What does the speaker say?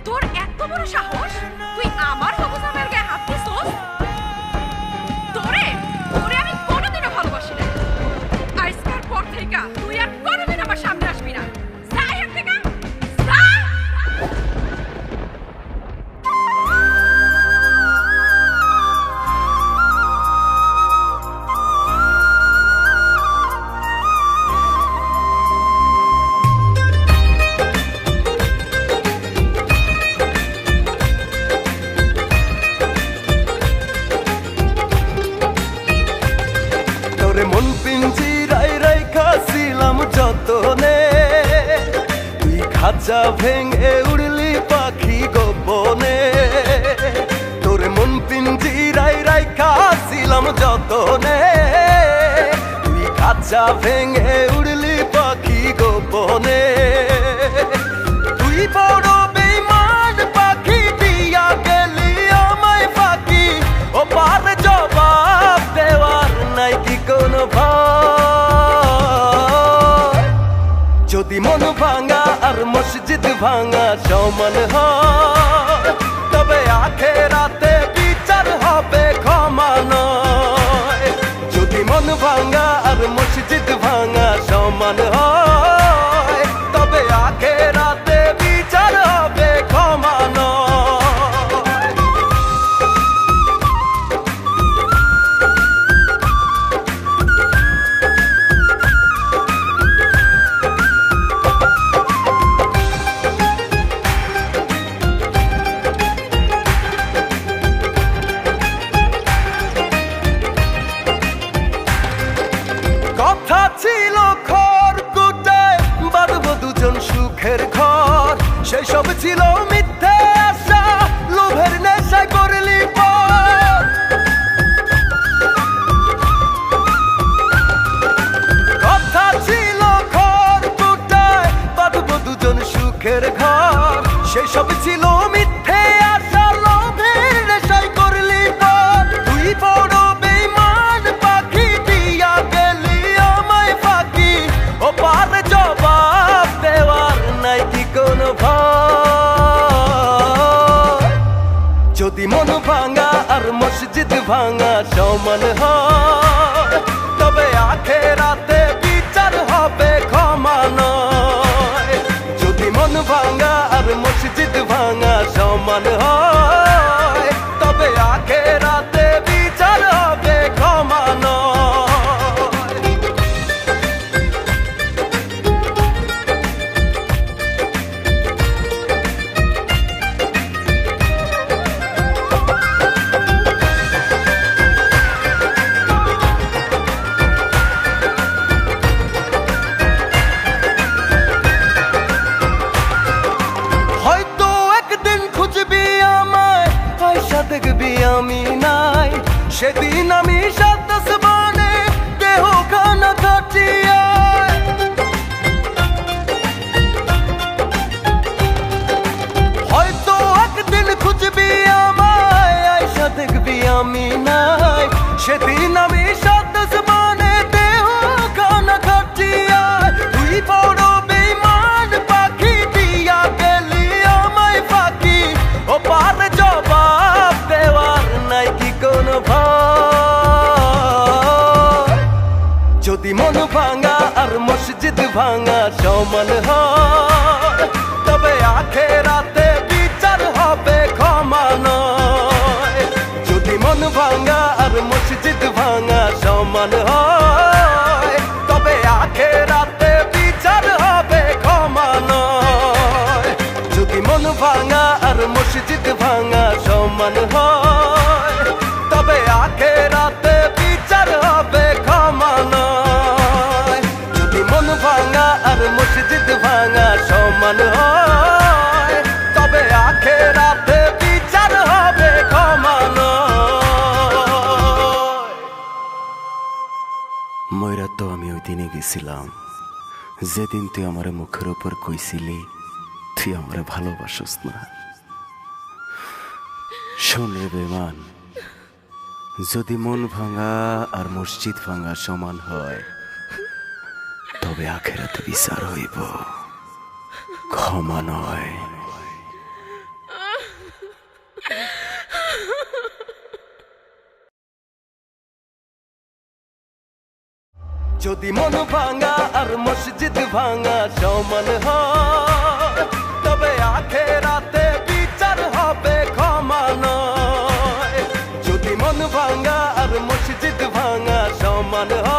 তোর এত বড় সাহস, তুই আমার হবু জামাইয়ের গায়ে হাত দিছস? তোরে তোরে আমি কোনোদিনও ভালোবাসি না। আজকের পর থেকে তুই আর কোনোদিন আমার সামনে আসবি না। যা এখান থেকে, যা। তোরে মন পিঞ্জিরাই রাইখাছিলাম যতনে, তুই খাঁচা ভেঙে উড়লি পাখি গোপনে। তোরে মন পিঞ্জিরাই রাইখাছিলাম যতনে, তুই খাঁচা ভেঙে উড়লি পাখি গোপনে। তুই বড় বেঈমান পাখি, দিয়া গেলি আমায় ফাঁকি। ও পার জবাব দেওয়ার নাই কি কোনো ভয়? যদি মন ভাঙা আর মসজিদ ভাঙা সমান হয়, তবে আখেরাতে বিচার হবে ক্ষমা নয়। যদি মন ভাঙা আর মসজিদ ভাঙা সমান হয়, তবে আখেরাতে বিচার হবে ক্ষমা নয়। কথা ছিল খড়কুটায় বাঁধবো দুজন সুখের ঘর, সেই সব ছিল মিথ্যে আশা, লোভের নেশায় করলি পর। কথা ছিল খড়কুটায় বাঁধবো দুজন সুখের ঘর, সেই সব ছিল মিথ্যে আশা, লোভের নেশায় করলি পর। তুই বড় বেঈমান পাখি, দিয়া গেলি আমায় ফাঁকি। ও পার জবাব দেওয়ার নাই কি কোনো ভয়? যদি মন ভাঙা আর মসজিদ ভাঙা সমান হয়, তবে আখেরাতে বিচার হবে ক্ষমা নয়। যদি মন ভাঙা আর মসজিদ ভাঙা সমান হয়, তবে আখেরাতে বিচার হবে ক্ষমা নয়। হয়তো একদিন খুঁজবি আমায়, পয়সা দেখবি আমি নাই। সেদিন আমি সাত আসমানে দেহ খানা কাটিয়া। হয়তো একদিন খুঁজবি আমায়, আয়সা দেখবি আমি নাই। সেদিন আমি সাত আসমানে দেহ খানা কাটিয়া। তুই বড় বেঈমান পাখি, দিয়া গেলি আমায় ফাঁকি। ও পার জবাব দেওয়ার নাই কি কোনো ভয়? যদি মন ভাঙা আর মসজিদ ভাঙা সমান হয়, তবে আখেরাতে বিচার হবে ক্ষমা নয়। যদি মন ভাঙা আর মসজিদ ভাঙা সমান হয়, তবে আখেরাতে বিচার হবে ক্ষমা নয়। যদি মন ভাঙা আর মসজিদ ভাঙা সমান হয়, তবে আখেরাতে বিচার হবে ক্ষমা নয়। যদি মন ভাঙা আর মসজিদ ভাঙা সমান হয়, তবে আখেরাতে বিচার হবে ক্ষমা নয়। ময়রা তো আমি ওই দিনে গেছিলাম যেদিন তুই আমার মুখের উপর কইছিলি তুই আমারে ভালোবাসস না। শোন রে বেমান, যদি মন ভাঙা আর মসজিদ ভাঙা সমান হয়, তবে আখেরাতে বিচার হইব, ক্ষমা নয়। যদি মন ভাঙা আর মসজিদ ভাঙা সমান হয়, তবে আখেরাতে বিচার হবে ক্ষমা নয়। যদি মন ভাঙা আর মসজিদ ভাঙা সমান হয়,